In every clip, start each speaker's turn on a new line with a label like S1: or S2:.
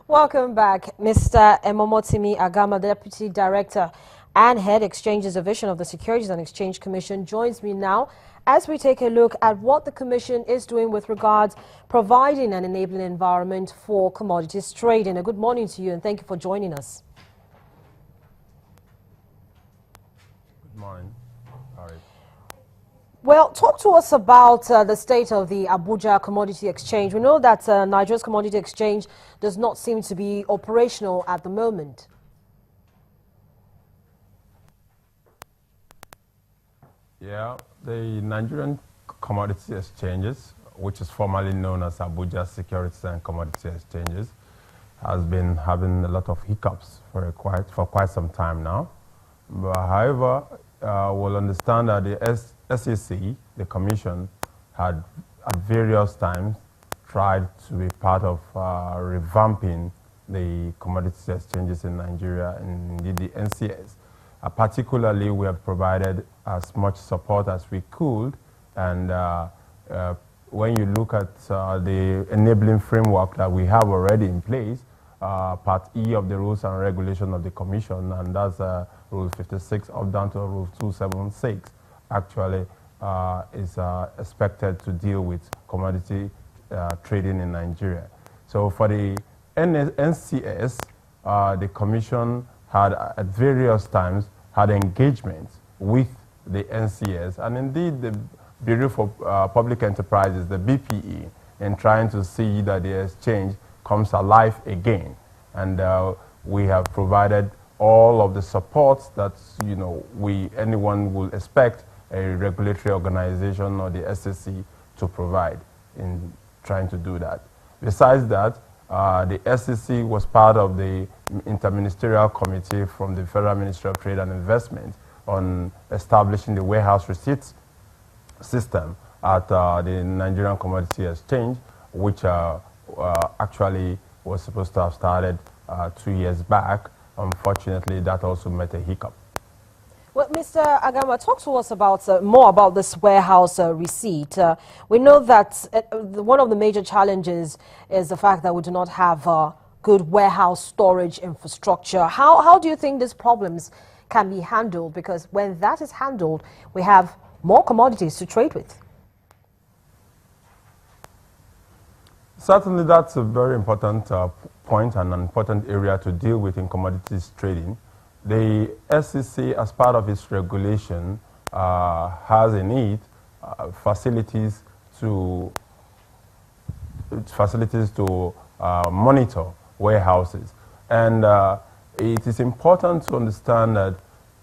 S1: Welcome back, Mr. Emomotimi Agama, Deputy Director and Head Exchanges Division of the Securities and Exchange Commission, joins me now as we take a look at what the Commission is doing with regards providing an enabling environment for commodities trading. A good morning to you and thank you for joining us.
S2: Good morning. All right.
S1: Well, talk to us about the state of the Abuja Commodity Exchange. We know that Nigeria's Commodity Exchange does not seem to be operational at the moment.
S2: Yeah, the Nigerian Commodity Exchanges, which is formerly known as Abuja Securities and Commodity Exchanges, has been having a lot of hiccups for quite some time now. But however, we'll understand that the SEC, the Commission, had at various times tried to be part of revamping the commodity exchanges in Nigeria and indeed the NCS. Particularly, we have provided as much support as we could, and when you look at the enabling framework that we have already in place, Part E of the Rules and Regulation of the Commission, and that's Rule 56 up down to Rule 276, actually is expected to deal with commodity trading in Nigeria. So for the NCS, the Commission had at various times had engagement with the NCS and indeed the Bureau for Public Enterprises, the BPE, in trying to see that the exchange comes alive again. And we have provided all of the support that anyone will expect a regulatory organization or the SEC to provide in trying to do that. Besides that, the SEC was part of the interministerial committee from the Federal Ministry of Trade and Investment on establishing the warehouse receipts system at the Nigerian Commodity Exchange, which actually was supposed to have started 2 years back. Unfortunately, that also met a hiccup.
S1: Well, Mr. Agama, talk to us about more about this warehouse receipt. We know that one of the major challenges is the fact that we do not have good warehouse storage infrastructure. How do you think these problems can be handled? Because when that is handled, we have more commodities to trade with.
S2: Certainly, that's a very important point and an important area to deal with in commodities trading. The SEC, as part of its regulation, has in it facilities to monitor warehouses. And it is important to understand that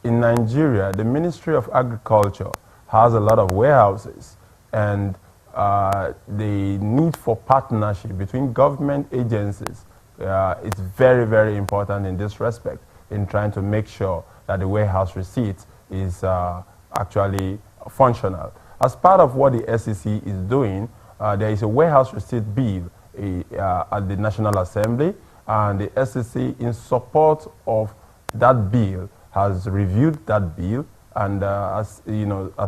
S2: in Nigeria, the Ministry of Agriculture has a lot of warehouses, and the need for partnership between government agencies is very, very important in this respect, in trying to make sure that the warehouse receipt is actually functional. As part of what the SEC is doing, there is a warehouse receipt bill at the National Assembly, and the SEC, in support of that bill, has reviewed that bill and has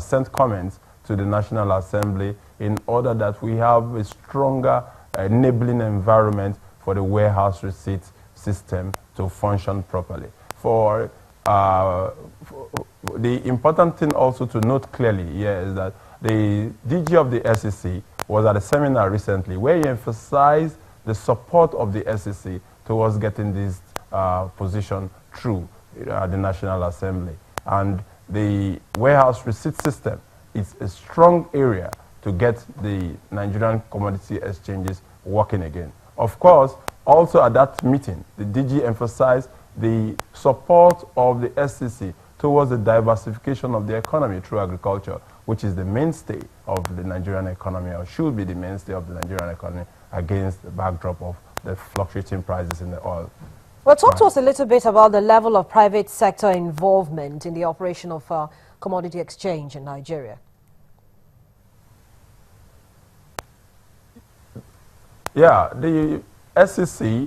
S2: sent comments to the National Assembly in order that we have a stronger enabling environment for the warehouse receipt system to function properly. For the important thing also to note clearly here is that the DG of the SEC was at a seminar recently where he emphasized the support of the SEC towards getting this position through the National Assembly. And the warehouse receipt system is a strong area to get the Nigerian commodity exchanges working again. Of course, also at that meeting, the DG emphasized the support of the SEC towards the diversification of the economy through agriculture, which is the mainstay of the Nigerian economy, or should be the mainstay of the Nigerian economy, against the backdrop of the fluctuating prices in the oil.
S1: Well, talk to us a little bit about the level of private sector involvement in the operation of commodity exchange in Nigeria.
S2: Yeah, the SEC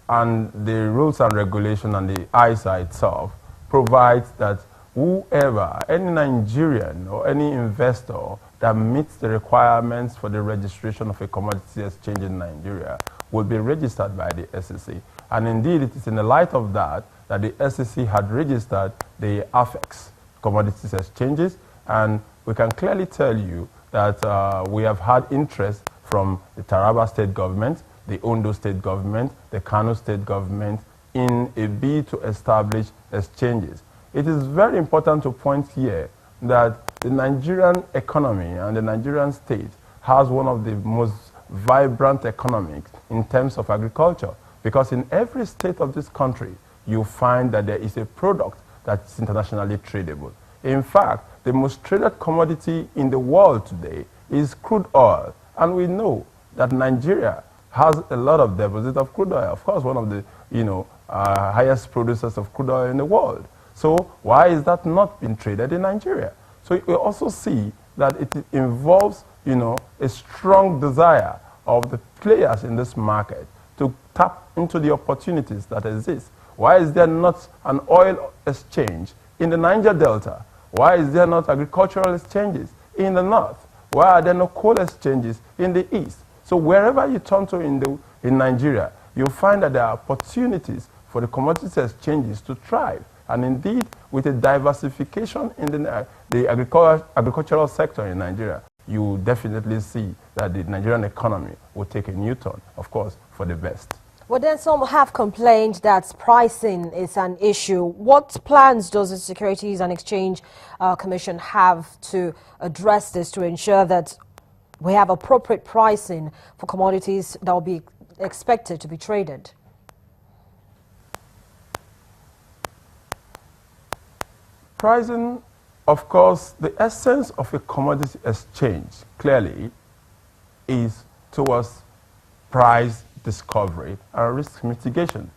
S2: and the rules and regulation and the ISA itself provides that whoever, any Nigerian or any investor that meets the requirements for the registration of a commodity exchange in Nigeria will be registered by the SEC. And indeed, it is in the light of that that the SEC had registered the AFEX commodities exchanges, and we can clearly tell you that we have had interest from the Taraba state government, the Ondo state government, the Kano state government in a bid to establish exchanges. It is very important to point here that the Nigerian economy and the Nigerian state has one of the most vibrant economics in terms of agriculture, because in every state of this country, you find that there is a product that is internationally tradable. In fact, the most traded commodity in the world today is crude oil. And we know that Nigeria has a lot of deposit of crude oil. Of course, one of the highest producers of crude oil in the world. So why is that not being traded in Nigeria? So you also see that it involves a strong desire of the players in this market to tap into the opportunities that exist. Why is there not an oil exchange in the Niger Delta? Why is there not agricultural exchanges in the north? Why are there no coal exchanges in the east? So wherever you turn to in Nigeria, you'll find that there are opportunities for the commodities exchanges to thrive. And indeed, with a diversification in the agricultural sector in Nigeria, you definitely see that the Nigerian economy will take a new turn, of course, for the best.
S1: Well, then some have complained that pricing is an issue. What plans does the Securities and Exchange Commission have to address this, to ensure that we have appropriate pricing for commodities that will be expected to be traded?
S2: Pricing, of course, the essence of a commodity exchange clearly is towards price discovery and risk mitigation.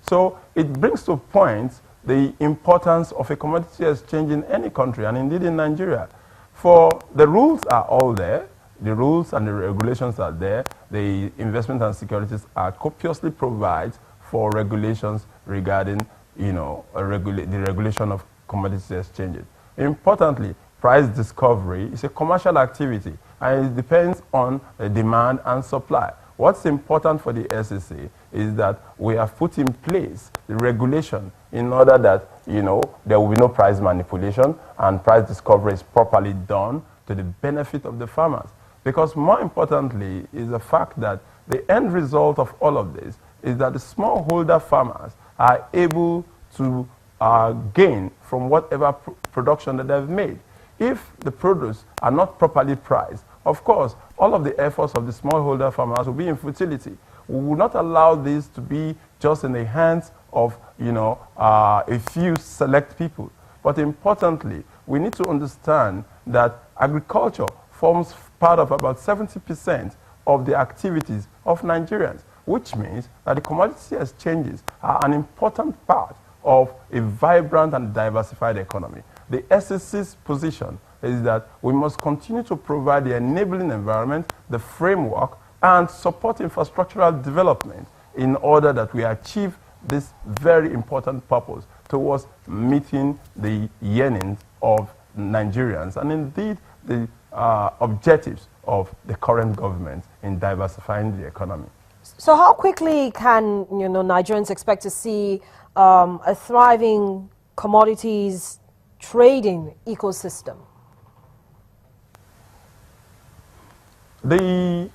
S2: So it brings to point the importance of a commodity exchange in any country, and indeed in Nigeria. For the rules are all there, the rules and the regulations are there. The Investment and Securities Act copiously provides for regulations regarding the regulation of commodity exchanges. Importantly, price discovery is a commercial activity, and it depends on the demand and supply. What's important for the SEC is that we have put in place the regulation in order that there will be no price manipulation and price discovery is properly done to the benefit of the farmers. Because more importantly is the fact that the end result of all of this is that the smallholder farmers are able to gain from whatever production that they've made. If the produce are not properly priced, of course, all of the efforts of the smallholder farmers will be in futility. We will not allow this to be just in the hands of a few select people. But importantly, we need to understand that agriculture forms part of about 70% of the activities of Nigerians, which means that the commodity exchanges are an important part of a vibrant and diversified economy. The SEC's position is that we must continue to provide the enabling environment, the framework, and support infrastructural development in order that we achieve this very important purpose towards meeting the yearnings of Nigerians and indeed the objectives of the current government in diversifying the economy.
S1: So how quickly can Nigerians expect to see a thriving commodities trading ecosystem?
S2: The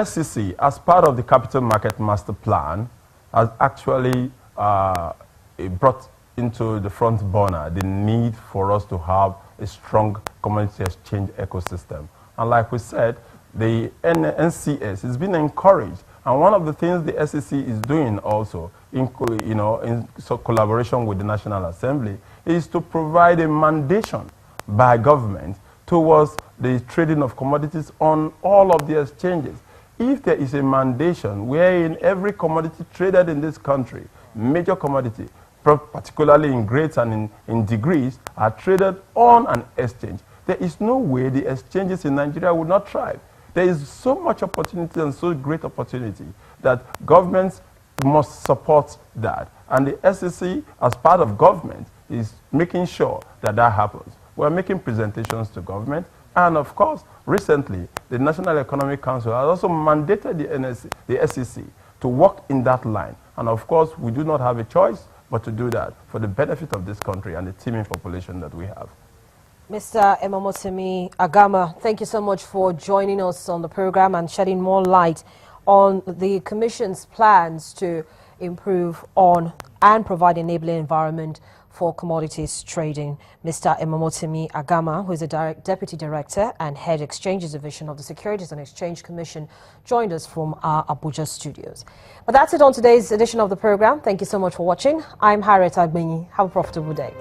S2: SEC, as part of the Capital Market Master Plan, has actually brought into the front burner the need for us to have a strong commodity exchange ecosystem. And like we said, the NCS has been encouraged. And one of the things the SEC is doing also, in collaboration with the National Assembly, is to provide a mandation by government towards the trading of commodities on all of the exchanges. If there is a mandation wherein every commodity traded in this country, major commodity, particularly in grades and in degrees, are traded on an exchange, there is no way the exchanges in Nigeria would not thrive. There is so much opportunity and so great opportunity that governments must support that. And the SEC, as part of government, is making sure that that happens. We're making presentations to government. And of course, recently, the National Economic Council has also mandated the SEC to work in that line. And of course, we do not have a choice but to do that for the benefit of this country and the teeming population that we have.
S1: Mr. Emomotimi Agama, thank you so much for joining us on the program and shedding more light on the Commission's plans to improve on and provide enabling environment for commodities trading. Mr. Emomotimi Agama, who is the Deputy Director and Head Exchanges Division of the Securities and Exchange Commission, joined us from our Abuja studios. But that's it on today's edition of the program. Thank you so much for watching. I'm Harriet Agbenyi. Have a profitable day.